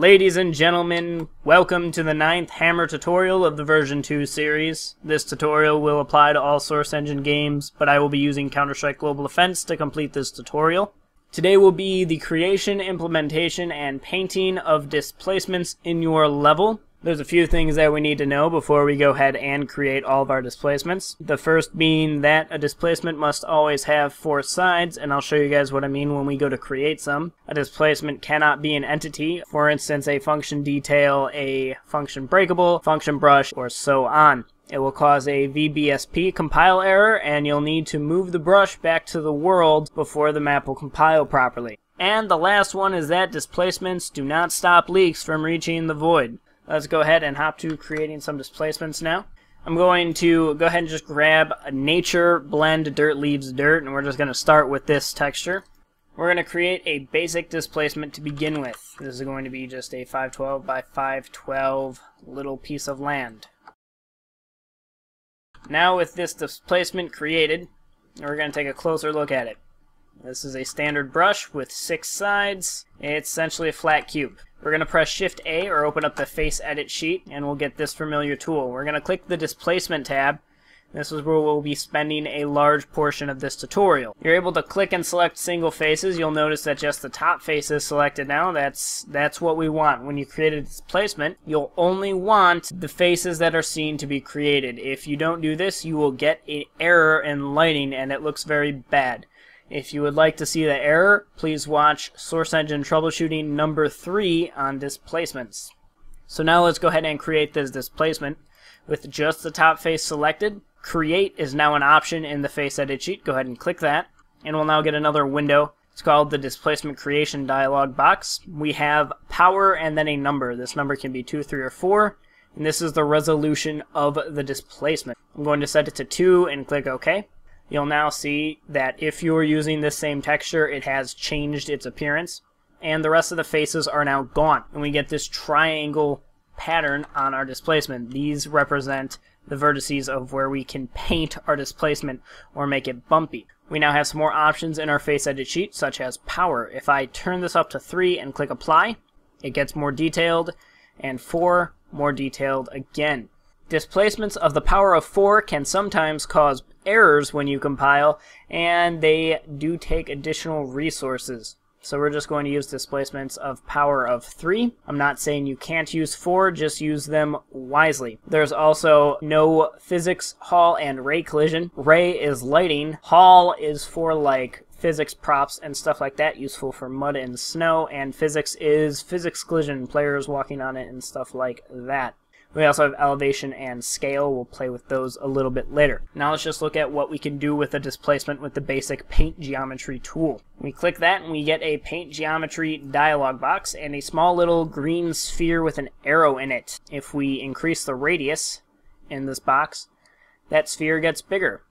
Ladies and gentlemen, welcome to the 9th Hammer tutorial of the version 2 series. This tutorial will apply to all Source Engine games, but I will be using Counter-Strike Global Offense to complete this tutorial. Today will be the creation, implementation, and painting of displacements in your level. There's a few things that we need to know before we go ahead and create all of our displacements. The first being that a displacement must always have 4 sides, and I'll show you guys what I mean when we go to create some. A displacement cannot be an entity, for instance a function detail, a function breakable, function brush, or so on. It will cause a VBSP compile error, and you'll need to move the brush back to the world before the map will compile properly. And the last one is that displacements do not stop leaks from reaching the void. Let's go ahead and hop to creating some displacements now. I'm going to go ahead and just grab a nature blend dirt leaves dirt, and we're just going to start with this texture. We're going to create a basic displacement to begin with. This is going to be just a 512 by 512 little piece of land. Now with this displacement created, we're going to take a closer look at it. This is a standard brush with 6 sides. It's essentially a flat cube. We're going to press Shift A or open up the Face Edit sheet, and we'll get this familiar tool. We're going to click the Displacement tab. This is where we'll be spending a large portion of this tutorial. You're able to click and select single faces. You'll notice that just the top face is selected now. That's what we want. When you create a displacement, you'll only want the faces that are seen to be created. If you don't do this, you will get an error in lighting, and it looks very bad. If you would like to see the error, please watch Source Engine Troubleshooting number 3 on displacements. So now let's go ahead and create this displacement with just the top face selected. Create is now an option in the Face Edit sheet. Go ahead and click that, and we'll now get another window. It's called the Displacement Creation dialog box. We have power and then a number. This number can be 2, 3, or 4, and this is the resolution of the displacement. I'm going to set it to 2 and click OK. You'll now see that if you're using this same texture, it has changed its appearance, and the rest of the faces are now gone, and we get this triangle pattern on our displacement. These represent the vertices of where we can paint our displacement or make it bumpy. We now have some more options in our Face Edit sheet, such as power. If I turn this up to 3 and click apply, it gets more detailed, and 4 more detailed again. Displacements of the power of 4 can sometimes cause errors when you compile, and they do take additional resources. So we're just going to use displacements of power of 3. I'm not saying you can't use 4, just use them wisely. There's also no physics, Hall, and ray collision. Ray is lighting. Hall is for like physics props and stuff like that, useful for mud and snow, and physics is physics collision, players walking on it and stuff like that. We also have elevation and scale. We'll play with those a little bit later. Now let's just look at what we can do with a displacement with the basic paint geometry tool. We click that and we get a paint geometry dialog box and a small little green sphere with an arrow in it. If we increase the radius in this box, that sphere gets bigger.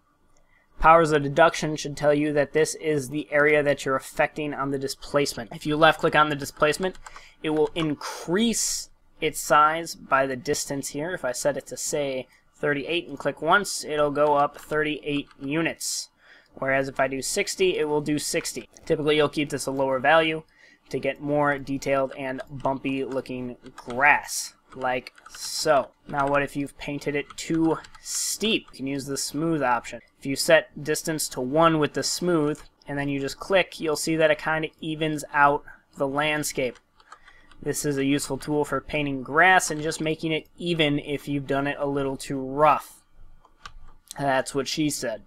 Powers of deduction should tell you that this is the area that you're affecting on the displacement. If you left click on the displacement, it will increase its size by the distance here. If I set it to say 38 and click once, it'll go up 38 units. Whereas if I do 60, it will do 60. Typically you'll keep this a lower value to get more detailed and bumpy looking grass, like so. Now what if you've painted it too steep? You can use the smooth option. If you set distance to 1 with the smooth, and then you just click, you'll see that it kind of evens out the landscape. This is a useful tool for painting grass and just making it even if you've done it a little too rough. That's what she said.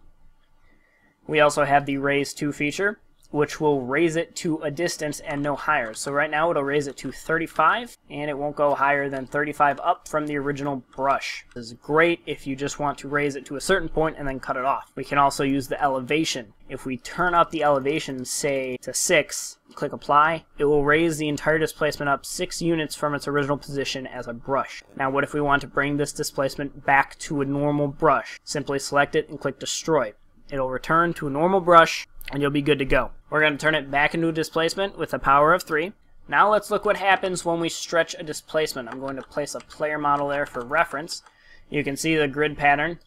We also have the Raise To feature, which will raise it to a distance and no higher. So right now it'll raise it to 35, and it won't go higher than 35 up from the original brush. This is great if you just want to raise it to a certain point and then cut it off. We can also use the elevation. If we turn up the elevation, say, to 6, click apply, it will raise the entire displacement up 6 units from its original position as a brush. Now what if we want to bring this displacement back to a normal brush? Simply select it and click destroy. It'll return to a normal brush, and you'll be good to go. We're going to turn it back into a displacement with a power of 3. Now let's look what happens when we stretch a displacement. I'm going to place a player model there for reference. You can see the grid pattern.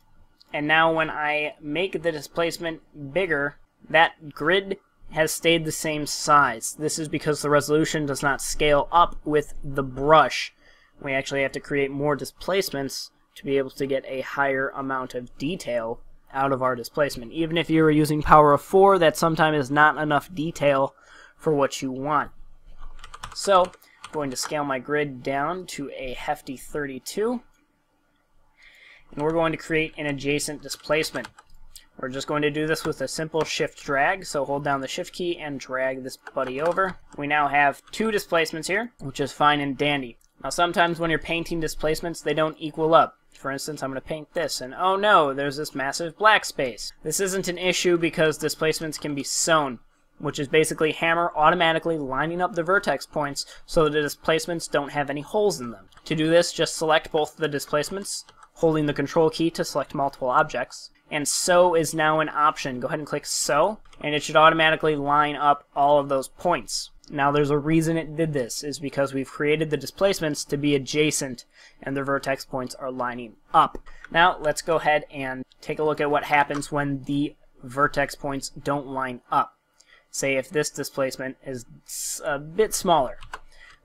And now when I make the displacement bigger, that grid has stayed the same size. This is because the resolution does not scale up with the brush. We actually have to create more displacements to be able to get a higher amount of detail out of our displacement. Even if you were using power of 4, that sometimes is not enough detail for what you want. So I'm going to scale my grid down to a hefty 32. And we're going to create an adjacent displacement. We're just going to do this with a simple shift drag, so hold down the shift key and drag this buddy over. We now have 2 displacements here, which is fine and dandy. Now sometimes when you're painting displacements, they don't equal up. For instance, I'm going to paint this, and oh no, there's this massive black space. This isn't an issue because displacements can be sewn, which is basically Hammer automatically lining up the vertex points so that the displacements don't have any holes in them. To do this, just select both the displacements, holding the control key to select multiple objects. And sew is now an option. Go ahead and click sew, and it should automatically line up all of those points. Now there's a reason it did this, is because we've created the displacements to be adjacent and the vertex points are lining up. Now let's go ahead and take a look at what happens when the vertex points don't line up. Say if this displacement is a bit smaller.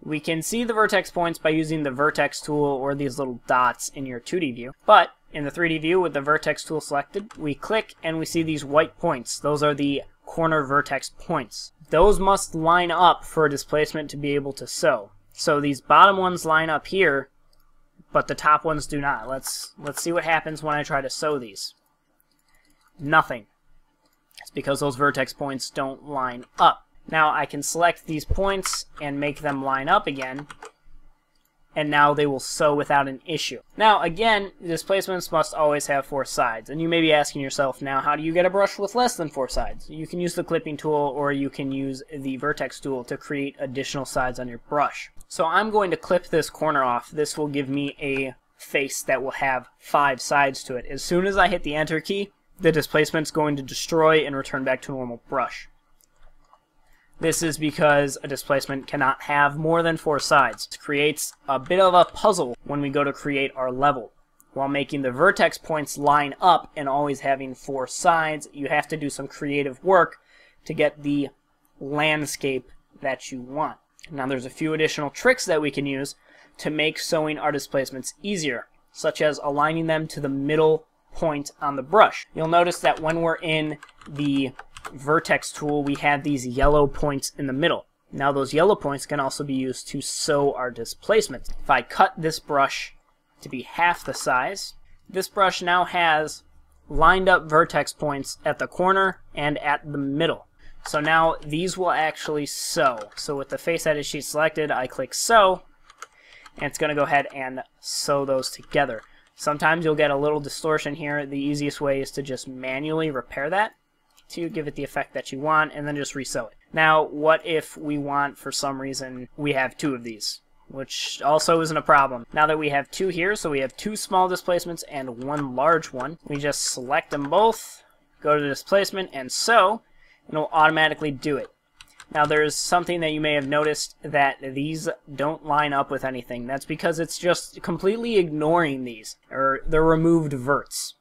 We can see the vertex points by using the vertex tool or these little dots in your 2D view, but in the 3D view with the vertex tool selected, we click and we see these white points. Those are the corner vertex points. Those must line up for a displacement to be able to sew. So these bottom ones line up here, but the top ones do not. Let's see what happens when I try to sew these. Nothing. It's because those vertex points don't line up. Now I can select these points and make them line up again, and now they will sew without an issue. Now again, displacements must always have 4 sides, and you may be asking yourself now, how do you get a brush with less than 4 sides? You can use the clipping tool or you can use the vertex tool to create additional sides on your brush. So I'm going to clip this corner off. This will give me a face that will have 5 sides to it. As soon as I hit the enter key, the displacement's going to destroy and return back to a normal brush. This is because a displacement cannot have more than 4 sides. It creates a bit of a puzzle when we go to create our level. While making the vertex points line up and always having 4 sides, you have to do some creative work to get the landscape that you want. Now there's a few additional tricks that we can use to make sewing our displacements easier, such as aligning them to the middle point on the brush. You'll notice that when we're in the vertex tool, we have these yellow points in the middle. Now those yellow points can also be used to sew our displacement. If I cut this brush to be half the size, this brush now has lined up vertex points at the corner and at the middle. So now these will actually sew. So with the face edit sheet selected, I click sew, and it's going to go ahead and sew those together. Sometimes you'll get a little distortion here. The easiest way is to just manually repair that to give it the effect that you want, and then just resew it. Now, what if we want, for some reason, we have 2 of these, which also isn't a problem. Now that we have 2 here, so we have 2 small displacements and 1 large one, we just select them both, go to displacement, and sew, and it'll automatically do it. Now there's something that you may have noticed, that these don't line up with anything. That's because it's just completely ignoring these, or the removed verts.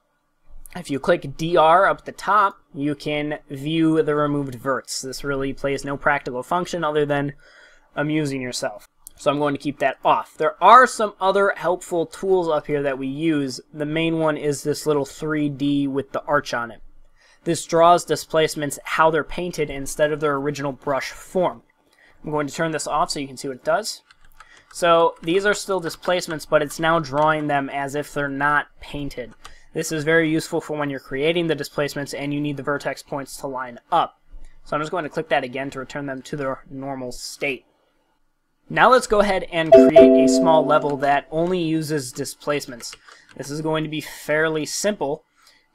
If you click DR up at the top, you can view the removed verts. This really plays no practical function other than amusing yourself. So I'm going to keep that off. There are some other helpful tools up here that we use. The main one is this little 3D with the arch on it. This draws displacements how they're painted instead of their original brush form. I'm going to turn this off so you can see what it does. So these are still displacements, but it's now drawing them as if they're not painted. This is very useful for when you're creating the displacements and you need the vertex points to line up. So I'm just going to click that again to return them to their normal state. Now let's go ahead and create a small level that only uses displacements. This is going to be fairly simple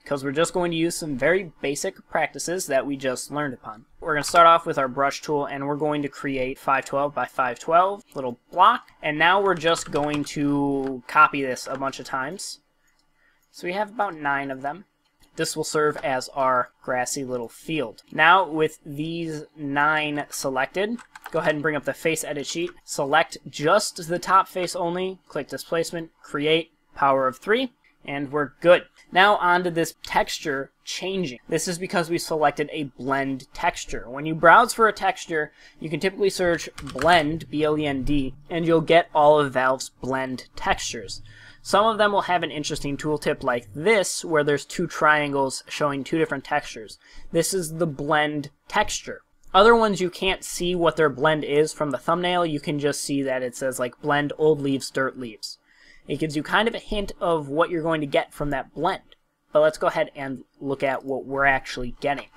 because we're just going to use some very basic practices that we just learned upon. We're going to start off with our brush tool, and we're going to create 512 by 512 little block, and now we're just going to copy this a bunch of times. So we have about 9 of them. This will serve as our grassy little field. Now with these 9 selected, go ahead and bring up the face edit sheet. Select just the top face only, click displacement, create, power of 3, And we're good. Now onto this texture changing. This is because we selected a blend texture. When you browse for a texture, you can typically search blend, B-L-E-N-D, and you'll get all of Valve's blend textures. Some of them will have an interesting tooltip like this, where there's two triangles showing two different textures. This is the blend texture. Other ones you can't see what their blend is from the thumbnail. You can just see that it says like blend old leaves, dirt leaves. It gives you kind of a hint of what you're going to get from that blend. But let's go ahead and look at what we're actually getting.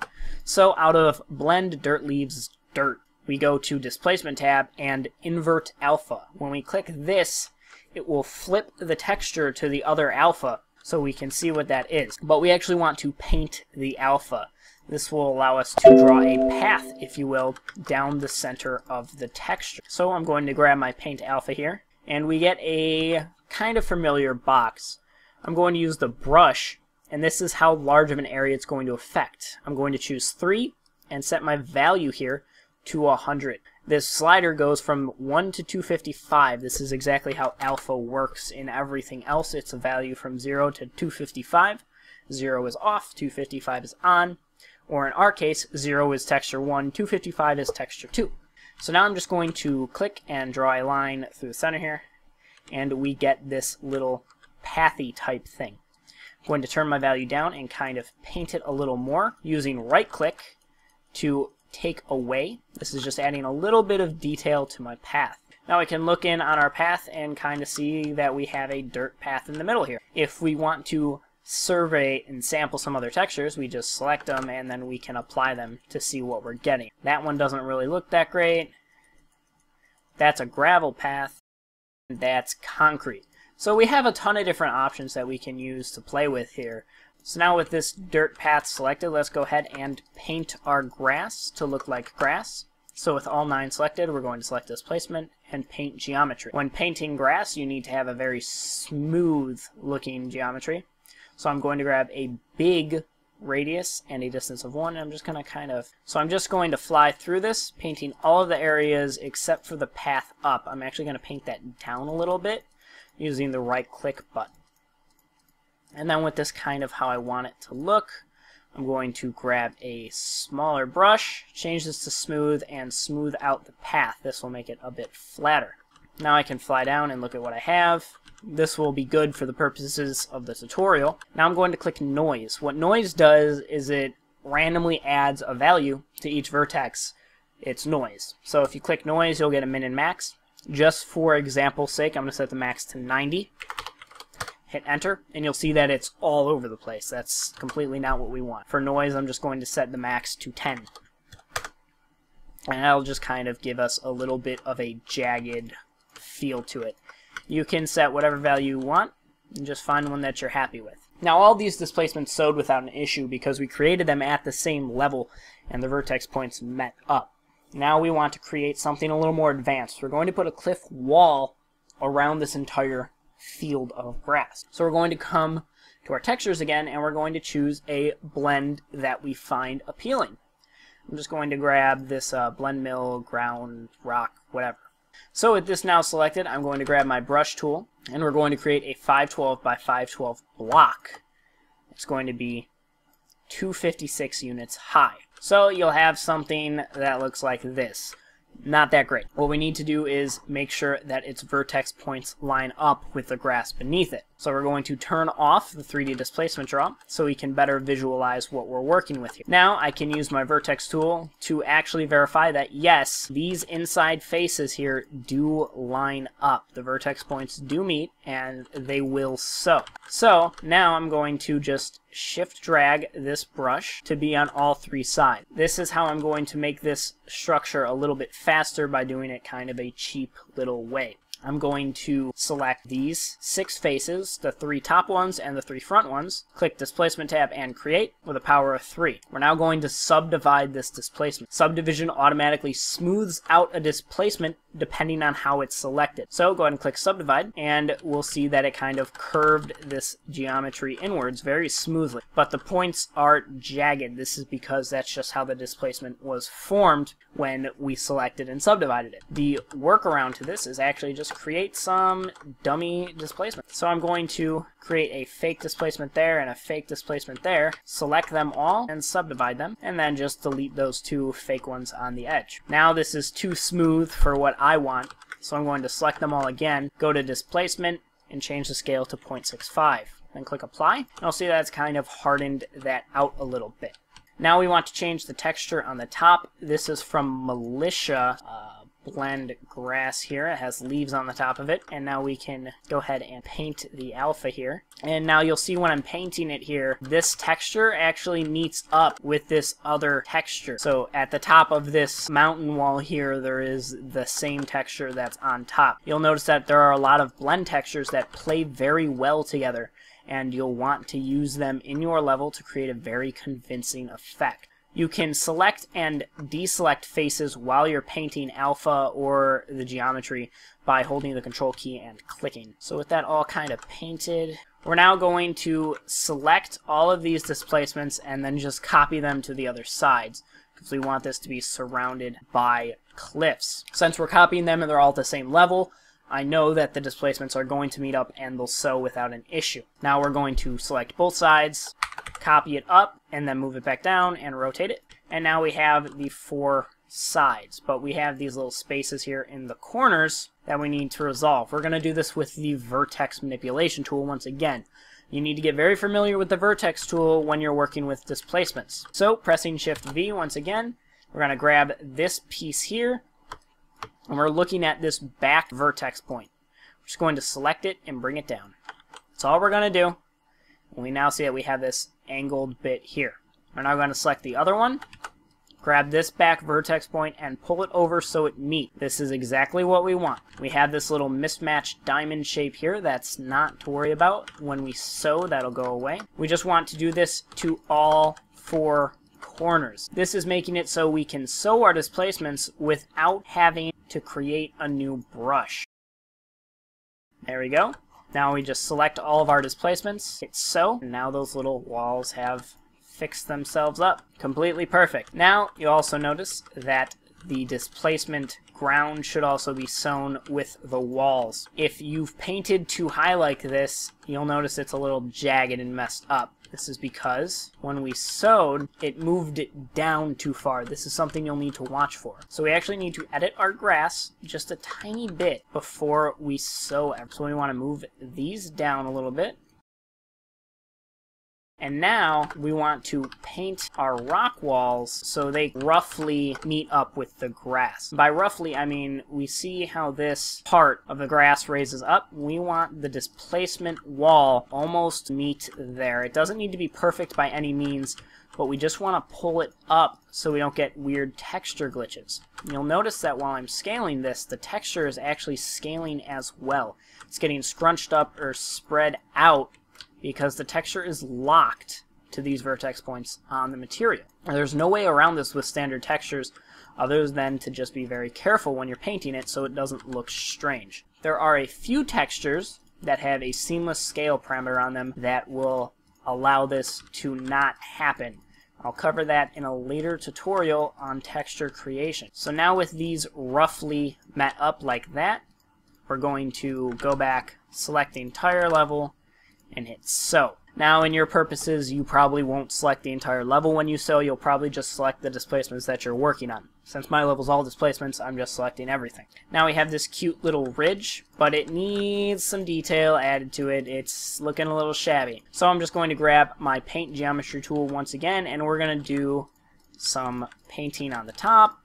So out of blend dirt leaves dirt, we go to displacement tab and invert alpha. When we click this, it will flip the texture to the other alpha so we can see what that is. But we actually want to paint the alpha. This will allow us to draw a path, if you will, down the center of the texture. So I'm going to grab my paint alpha here, and we get a kind of familiar box. I'm going to use the brush, and this is how large of an area it's going to affect. I'm going to choose 3 and set my value here to 100. This slider goes from 1 to 255. This is exactly how alpha works in everything else. It's a value from 0 to 255. 0 is off, 255 is on, or in our case, 0 is texture 1, 255 is texture 2. So now I'm just going to click and draw a line through the center here, and we get this little pathy type thing. I'm going to turn my value down and kind of paint it a little more using right click to take away. This is just adding a little bit of detail to my path. Now we can look in on our path and kind of see that we have a dirt path in the middle here. If we want to survey and sample some other textures, we just select them and then we can apply them to see what we're getting. That one doesn't really look that great. That's a gravel path. That's concrete. So we have a ton of different options that we can use to play with here. So now with this dirt path selected, let's go ahead and paint our grass to look like grass. So with all 9 selected, we're going to select displacement and paint geometry. When painting grass, you need to have a very smooth looking geometry. So I'm going to grab a big radius and a distance of 1. I'm just going to fly through this, painting all of the areas except for the path up. I'm actually going to paint that down a little bit using the right click button. And then with this kind of how I want it to look, I'm going to grab a smaller brush, change this to smooth, and smooth out the path. This will make it a bit flatter. Now I can fly down and look at what I have. This will be good for the purposes of the tutorial. Now I'm going to click noise. What noise does is it randomly adds a value to each vertex. It's noise. So if you click noise, you'll get a min and max. Just for example's sake, I'm going to set the max to 90. Hit enter, and you'll see that it's all over the place. That's completely not what we want. For noise, I'm just going to set the max to 10. And that'll just kind of give us a little bit of a jagged feel to it. You can set whatever value you want, and just find one that you're happy with. Now all these displacements sewed without an issue because we created them at the same level, and the vertex points met up. Now we want to create something a little more advanced. We're going to put a cliff wall around this entire field of grass. So we're going to come to our textures again, and we're going to choose a blend that we find appealing. I'm just going to grab this blend mill, ground, rock, whatever. So with this now selected, I'm going to grab my brush tool, and we're going to create a 512 by 512 block. It's going to be 256 units high. So you'll have something that looks like this. Not that great. What we need to do is make sure that its vertex points line up with the grass beneath it. So we're going to turn off the 3D displacement draw so we can better visualize what we're working with here. Now I can use my vertex tool to actually verify that yes, these inside faces here do line up. The vertex points do meet, and they will sew. So now I'm going to just shift drag this brush to be on all 3 sides. This is how I'm going to make this structure a little bit faster by doing it kind of a cheap little way. I'm going to select these 6 faces, the 3 top ones and the 3 front ones, click Displacement tab and Create with a power of 3. We're now going to subdivide this displacement. Subdivision automatically smooths out a displacement depending on how it's selected. So go ahead and click Subdivide, and we'll see that it kind of curved this geometry inwards very smoothly. But the points are jagged. This is because that's just how the displacement was formed when we selected and subdivided it. The workaround to this is actually just is create some dummy displacement. So I'm going to create a fake displacement there and a fake displacement there, select them all and subdivide them, and then just delete those two fake ones on the edge. Now this is too smooth for what I want, so I'm going to select them all again, go to displacement, and change the scale to 0.65. Then click apply, and I'll see that it's kind of hardened that out a little bit. Now we want to change the texture on the top. This is from Militia Blend Grass here. It has leaves on the top of it. And now we can go ahead and paint the alpha here. And now you'll see when I'm painting it here, this texture actually meets up with this other texture. So at the top of this mountain wall here, there is the same texture that's on top. You'll notice that there are a lot of blend textures that play very well together, and you'll want to use them in your level to create a very convincing effect. You can select and deselect faces while you're painting alpha or the geometry by holding the control key and clicking. So with that all kind of painted, we're now going to select all of these displacements and then just copy them to the other sides, because we want this to be surrounded by cliffs. Since we're copying them and they're all at the same level, I know that the displacements are going to meet up and they'll sew without an issue. Now we're going to select both sides, copy it up, and then move it back down and rotate it. And now we have the four sides, but we have these little spaces here in the corners that we need to resolve. We're going to do this with the vertex manipulation tool once again. You need to get very familiar with the vertex tool when you're working with displacements. So pressing Shift V once again, we're going to grab this piece here, and we're looking at this back vertex point. We're just going to select it and bring it down. That's all we're going to do. And we now see that we have this angled bit here. We're now going to select the other one, grab this back vertex point, and pull it over so it meets. This is exactly what we want. We have this little mismatched diamond shape here. That's not to worry about. When we sew, that'll go away. We just want to do this to all four corners. This is making it so we can sew our displacements without having to create a new brush. There we go. Now we just select all of our displacements, hit sew, and now those little walls have fixed themselves up. Completely perfect. Now you also notice that the displacement ground should also be sewn with the walls. If you've painted too high like this, you'll notice it's a little jagged and messed up. This is because when we sewed, it moved it down too far. This is something you'll need to watch for. So we actually need to edit our grass just a tiny bit before we sew. So we want to move these down a little bit. And now we want to paint our rock walls so they roughly meet up with the grass. By roughly, I mean we see how this part of the grass raises up. We want the displacement wall almost meet there. It doesn't need to be perfect by any means, but we just want to pull it up so we don't get weird texture glitches. You'll notice that while I'm scaling this, the texture is actually scaling as well. It's getting scrunched up or spread out because the texture is locked to these vertex points on the material. And there's no way around this with standard textures other than to just be very careful when you're painting it so it doesn't look strange. There are a few textures that have a seamless scale parameter on them that will allow this to not happen. I'll cover that in a later tutorial on texture creation. So now with these roughly met up like that, we're going to go back, select the entire level, and hit sew. Now in your purposes, you probably won't select the entire level when you sew. You'll probably just select the displacements that you're working on. Since my level's all displacements, I'm just selecting everything. Now we have this cute little ridge, but it needs some detail added to it. It's looking a little shabby. So I'm just going to grab my paint geometry tool once again, and we're going to do some painting on the top.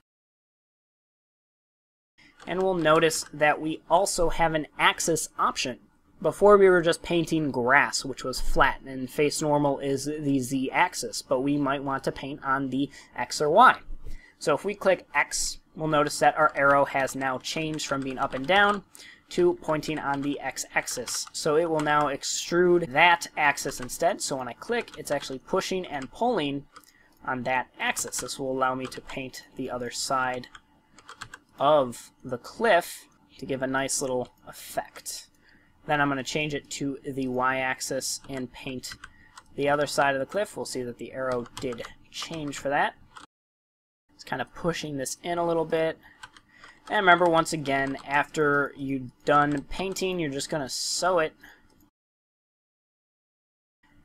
And we'll notice that we also have an axis option. Before we were just painting grass, which was flat, and face normal is the z-axis, but we might want to paint on the x or y. So if we click X, we'll notice that our arrow has now changed from being up and down to pointing on the x-axis. So it will now extrude that axis instead. So when I click, it's actually pushing and pulling on that axis. This will allow me to paint the other side of the cliff to give a nice little effect. Then I'm going to change it to the y-axis and paint the other side of the cliff. We'll see that the arrow did change for that. It's kind of pushing this in a little bit. And remember, once again, after you're done painting, you're just going to sew it.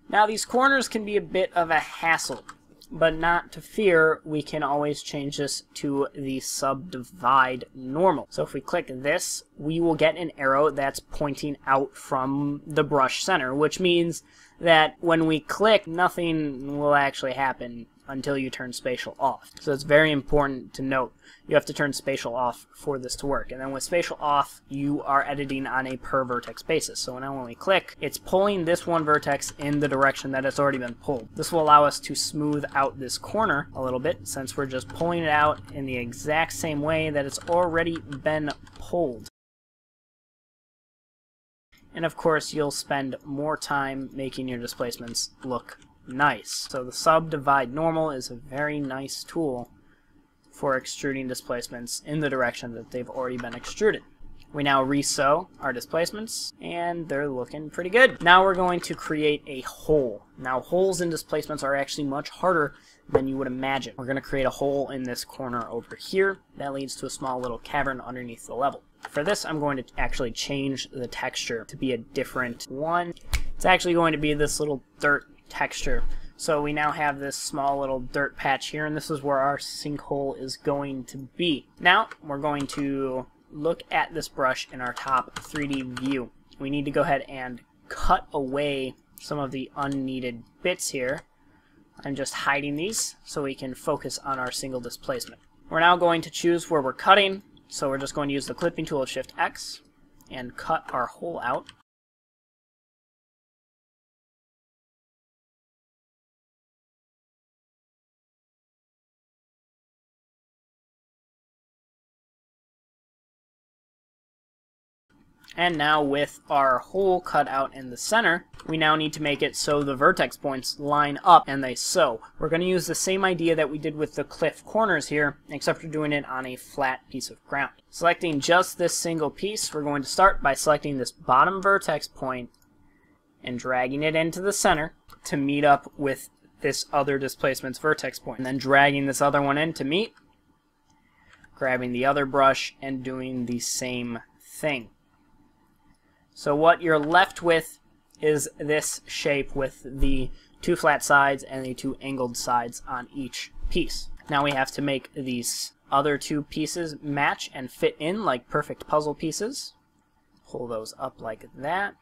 Now, these corners can be a bit of a hassle, but not to fear, we can always change this to the subdivide normal. So if we click this, we will get an arrow that's pointing out from the brush center, which means that when we click, nothing will actually happen until you turn spatial off. So it's very important to note you have to turn spatial off for this to work. And then with spatial off, you are editing on a per vertex basis. So now when we click, it's pulling this one vertex in the direction that it's already been pulled. This will allow us to smooth out this corner a little bit, since we're just pulling it out in the exact same way that it's already been pulled. And of course, you'll spend more time making your displacements look nice. So the subdivide normal is a very nice tool for extruding displacements in the direction that they've already been extruded. We now resew our displacements, and they're looking pretty good. Now we're going to create a hole. Now, holes in displacements are actually much harder than you would imagine. We're going to create a hole in this corner over here. That leads to a small little cavern underneath the level. For this, I'm going to actually change the texture to be a different one. It's actually going to be this little dirt texture. So we now have this small little dirt patch here, and this is where our sinkhole is going to be. Now, we're going to look at this brush in our top 3D view. We need to go ahead and cut away some of the unneeded bits here. I'm just hiding these so we can focus on our single displacement. We're now going to choose where we're cutting, so we're just going to use the clipping tool of Shift X and cut our hole out. And now with our hole cut out in the center, we now need to make it so the vertex points line up and they sew. We're going to use the same idea that we did with the cliff corners here, except for doing it on a flat piece of ground. Selecting just this single piece, we're going to start by selecting this bottom vertex point and dragging it into the center to meet up with this other displacement's vertex point. And then dragging this other one in to meet, grabbing the other brush and doing the same thing. So what you're left with is this shape with the two flat sides and the two angled sides on each piece. Now we have to make these other two pieces match and fit in like perfect puzzle pieces. Pull those up like that,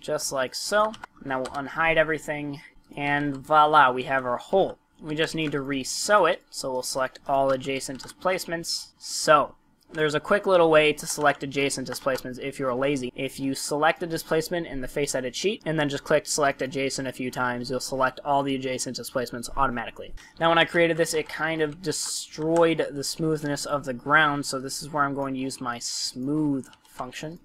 just like so. Now we'll unhide everything, and voila, we have our hole. We just need to resew it, so we'll select all adjacent displacements, sew. There's a quick little way to select adjacent displacements if you're lazy. If you select a displacement in the face edit sheet and then just click select adjacent a few times, you'll select all the adjacent displacements automatically. Now when I created this, it kind of destroyed the smoothness of the ground, so this is where I'm going to use my smooth function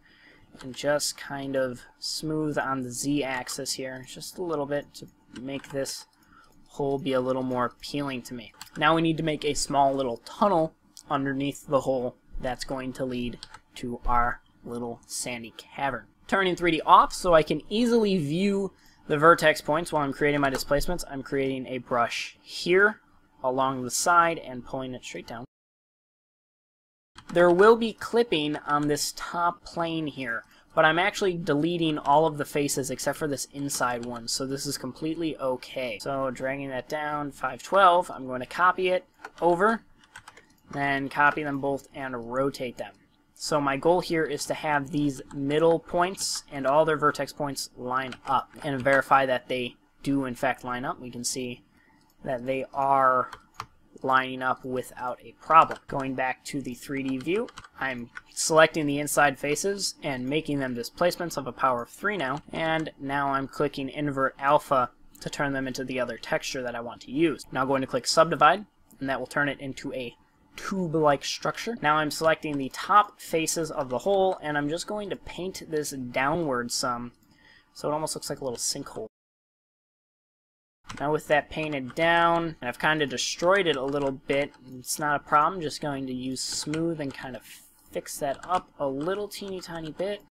and just kind of smooth on the Z-axis here, just a little bit to make this hole be a little more appealing to me. Now we need to make a small little tunnel underneath the hole that's going to lead to our little sandy cavern. Turning 3D off so I can easily view the vertex points while I'm creating my displacements. I'm creating a brush here along the side and pulling it straight down. There will be clipping on this top plane here, but I'm actually deleting all of the faces except for this inside one, so this is completely okay. So dragging that down, 512, I'm going to copy it over, then copy them both and rotate them. So my goal here is to have these middle points and all their vertex points line up and verify that they do in fact line up. We can see that they are lining up without a problem. Going back to the 3D view, I'm selecting the inside faces and making them displacements of a power of 3 now, and now I'm clicking invert alpha to turn them into the other texture that I want to use. Now going to click subdivide, and that will turn it into a tube-like structure. Now I'm selecting the top faces of the hole, and I'm just going to paint this downward some, so it almost looks like a little sinkhole. Now with that painted down, and I've kind of destroyed it a little bit, it's not a problem, just going to use smooth and kind of fix that up a little teeny tiny bit.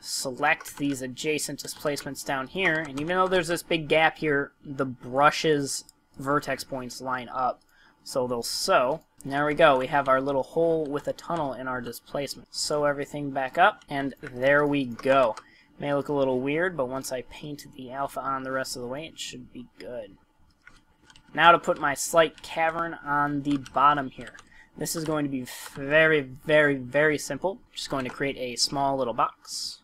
Select these adjacent displacements down here, and even though there's this big gap here, the brush's vertex points line up, so they'll sew. There we go. We have our little hole with a tunnel in our displacement. Sew everything back up, and there we go. May look a little weird, but once I paint the alpha on the rest of the way, it should be good. Now to put my slight cavern on the bottom here. This is going to be very, very, very simple. Just going to create a small little box.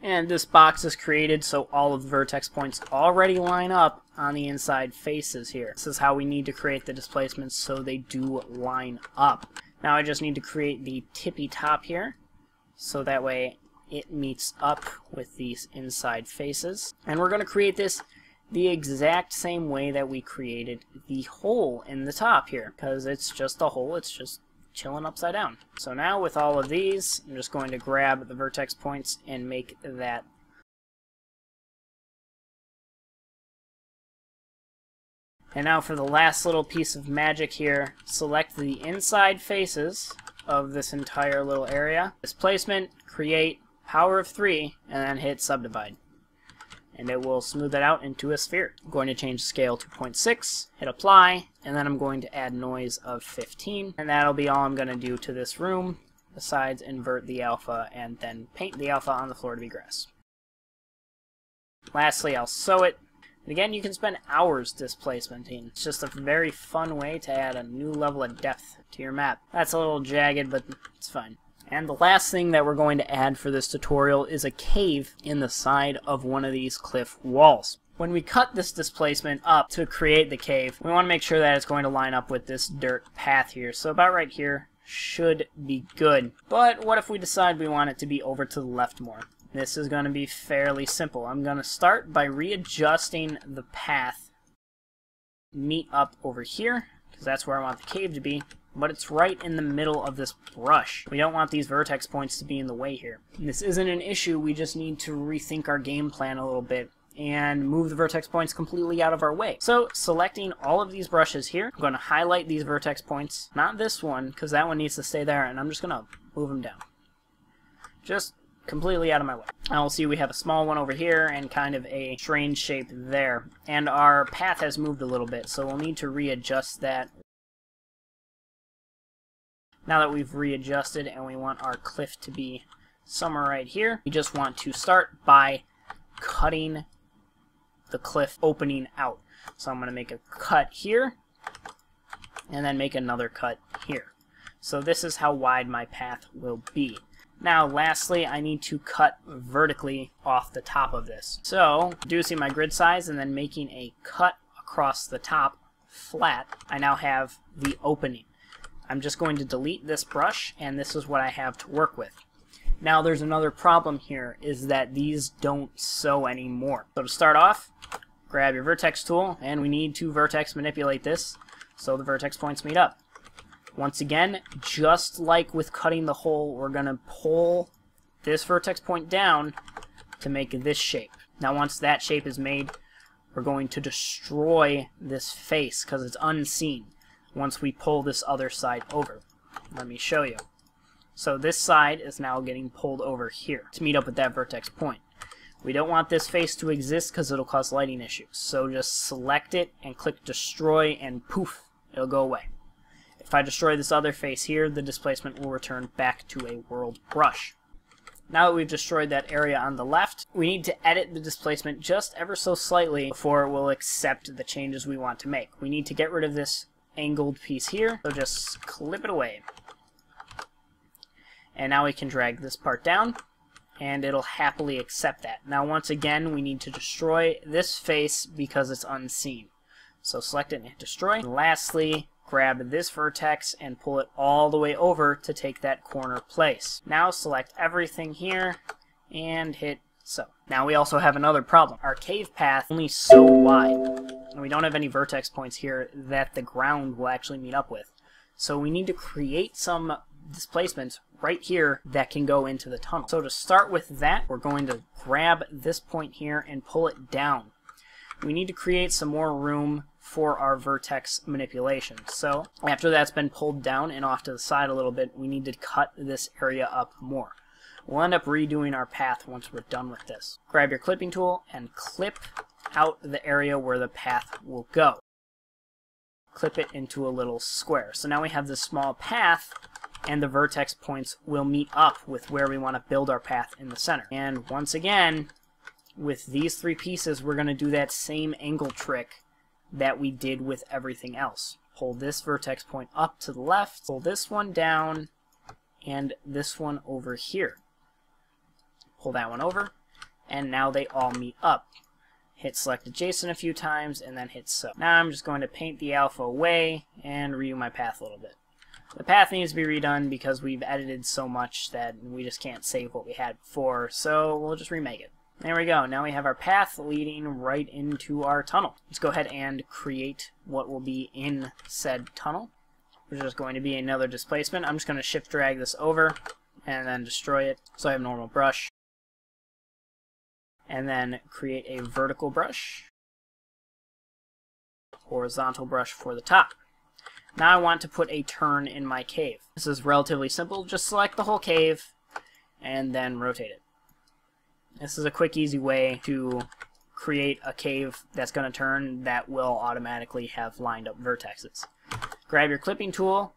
And this box is created so all of the vertex points already line up on the inside faces here. This is how we need to create the displacements so they do line up. Now I just need to create the tippy top here, so that way it meets up with these inside faces. And we're going to create this the exact same way that we created the hole in the top here, because it's just a hole, it's just chilling upside down. So now with all of these, I'm just going to grab the vertex points and make that. And now for the last little piece of magic here, select the inside faces of this entire little area. Displacement, create, power of 3, and then hit subdivide. And it will smooth it out into a sphere. I'm going to change scale to 0.6, hit apply, and then I'm going to add noise of 15. And that'll be all I'm going to do to this room, besides invert the alpha and then paint the alpha on the floor to be grass. Lastly, I'll sew it. And again, you can spend hours displacementing. It's just a very fun way to add a new level of depth to your map. That's a little jagged, but it's fine. And the last thing that we're going to add for this tutorial is a cave in the side of one of these cliff walls. When we cut this displacement up to create the cave, we want to make sure that it's going to line up with this dirt path here. So about right here should be good. But what if we decide we want it to be over to the left more? This is going to be fairly simple. I'm going to start by readjusting the path, meet up over here, because that's where I want the cave to be. But it's right in the middle of this brush. We don't want these vertex points to be in the way here. This isn't an issue, we just need to rethink our game plan a little bit and move the vertex points completely out of our way. So, selecting all of these brushes here, I'm going to highlight these vertex points. Not this one, because that one needs to stay there, and I'm just going to move them down. Just completely out of my way. Now we'll see we have a small one over here and kind of a strange shape there. And our path has moved a little bit, so we'll need to readjust that. Now that we've readjusted and we want our cliff to be somewhere right here, we just want to start by cutting the cliff opening out. So I'm going to make a cut here, and then make another cut here. So this is how wide my path will be. Now lastly, I need to cut vertically off the top of this. So, reducing my grid size and then making a cut across the top flat, I now have the opening. I'm just going to delete this brush, and this is what I have to work with. Now there's another problem here, is that these don't sew anymore. So to start off, grab your vertex tool, and we need to vertex manipulate this so the vertex points meet up. Once again, just like with cutting the hole, we're going to pull this vertex point down to make this shape. Now once that shape is made, we're going to destroy this face because it's unseen once we pull this other side over. Let me show you. So this side is now getting pulled over here to meet up with that vertex point. We don't want this face to exist because it'll cause lighting issues. So just select it and click destroy, and poof, it'll go away. If I destroy this other face here, the displacement will return back to a world brush. Now that we've destroyed that area on the left, we need to edit the displacement just ever so slightly before it will accept the changes we want to make. We need to get rid of this angled piece here, so just clip it away. And now we can drag this part down, and it'll happily accept that. Now once again, we need to destroy this face because it's unseen. So select it and hit destroy. And lastly, grab this vertex and pull it all the way over to take that corner place. Now select everything here and hit so. Now we also have another problem. Our cave path is only so wide, and we don't have any vertex points here that the ground will actually meet up with. So we need to create some displacements right here that can go into the tunnel. So to start with that, we're going to grab this point here and pull it down. We need to create some more room for our vertex manipulation. So after that's been pulled down and off to the side a little bit, we need to cut this area up more. We'll end up redoing our path once we're done with this. Grab your clipping tool and clip out the area where the path will go. Clip it into a little square. So now we have this small path, and the vertex points will meet up with where we want to build our path in the center. And once again, with these 3 pieces, we're going to do that same angle trick that we did with everything else. Pull this vertex point up to the left, pull this one down, and this one over here. Pull that one over, and now they all meet up. Hit select adjacent a few times, and then hit so. Now I'm just going to paint the alpha away and redo my path a little bit. The path needs to be redone because we've edited so much that we just can't save what we had before, so we'll just remake it. There we go. Now we have our path leading right into our tunnel. Let's go ahead and create what will be in said tunnel, which is going to be another displacement. I'm just going to shift drag this over and then destroy it so I have normal brush. And then create a vertical brush, horizontal brush for the top. Now I want to put a turn in my cave. This is relatively simple. Just select the whole cave and then rotate it. This is a quick, easy way to create a cave that's going to turn that will automatically have lined up vertexes. Grab your clipping tool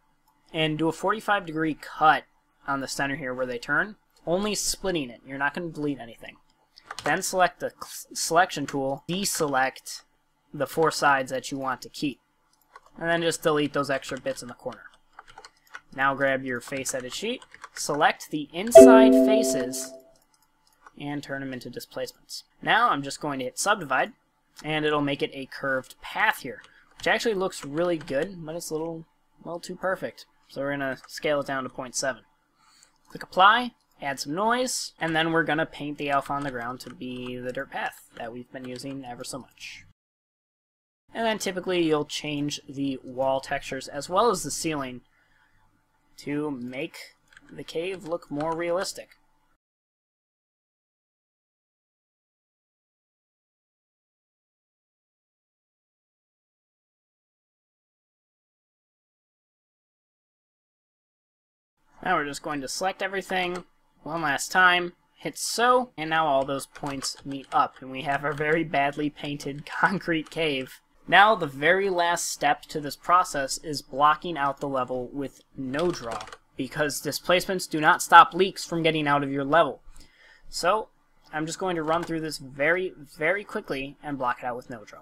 and do a 45-degree cut on the center here where they turn, only splitting it. You're not going to delete anything. Then select the selection tool, deselect the 4 sides that you want to keep, and then just delete those extra bits in the corner. Now grab your face edit sheet, select the inside faces, and turn them into displacements. Now I'm just going to hit subdivide, and it'll make it a curved path here, which actually looks really good, but it's a little too perfect. So we're going to scale it down to 0.7. Click apply. Add some noise, and then we're going to paint the alpha on the ground to be the dirt path that we've been using ever so much. And then typically you'll change the wall textures as well as the ceiling to make the cave look more realistic. Now we're just going to select everything one last time, hit so, and now all those points meet up, and we have our very badly painted concrete cave. Now the very last step to this process is blocking out the level with no draw, because displacements do not stop leaks from getting out of your level. So I'm just going to run through this very, very quickly and block it out with no draw.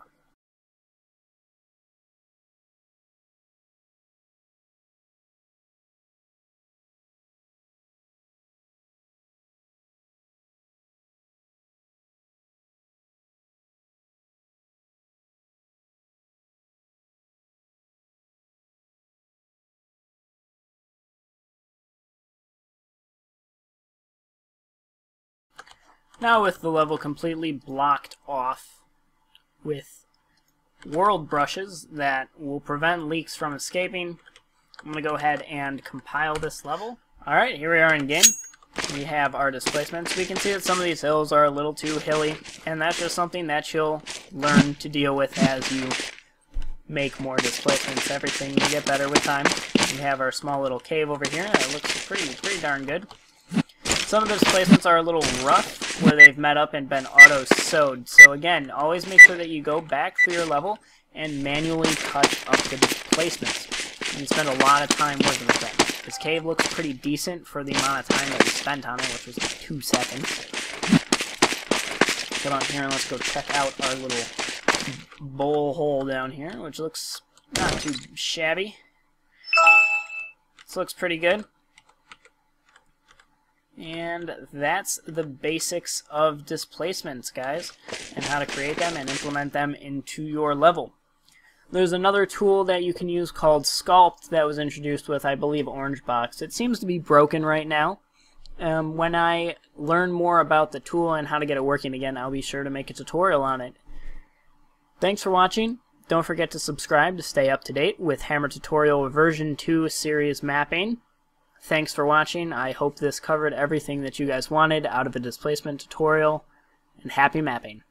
Now with the level completely blocked off with world brushes that will prevent leaks from escaping, I'm going to go ahead and compile this level. Alright, here we are in game. We have our displacements. We can see that some of these hills are a little too hilly, and that's just something that you'll learn to deal with as you make more displacements. Everything will get better with time. We have our small little cave over here that looks pretty darn good. Some of the displacements are a little rough where they've met up and been auto-sewed. So again, always make sure that you go back through your level and manually touch up the displacements. And you spend a lot of time working with that. This cave looks pretty decent for the amount of time that we spent on it, which was like 2 seconds. Get on here and let's go check out our little bowl hole down here, which looks not too shabby. This looks pretty good. And that's the basics of displacements, guys, and how to create them and implement them into your level. There's another tool that you can use called Sculpt that was introduced with, I believe, Orangebox. It seems to be broken right now. When I learn more about the tool and how to get it working again, I'll be sure to make a tutorial on it. Thanks for watching. Don't forget to subscribe to stay up to date with Hammer Tutorial version 2 series mapping. Thanks for watching. I hope this covered everything that you guys wanted out of a displacement tutorial, and happy mapping.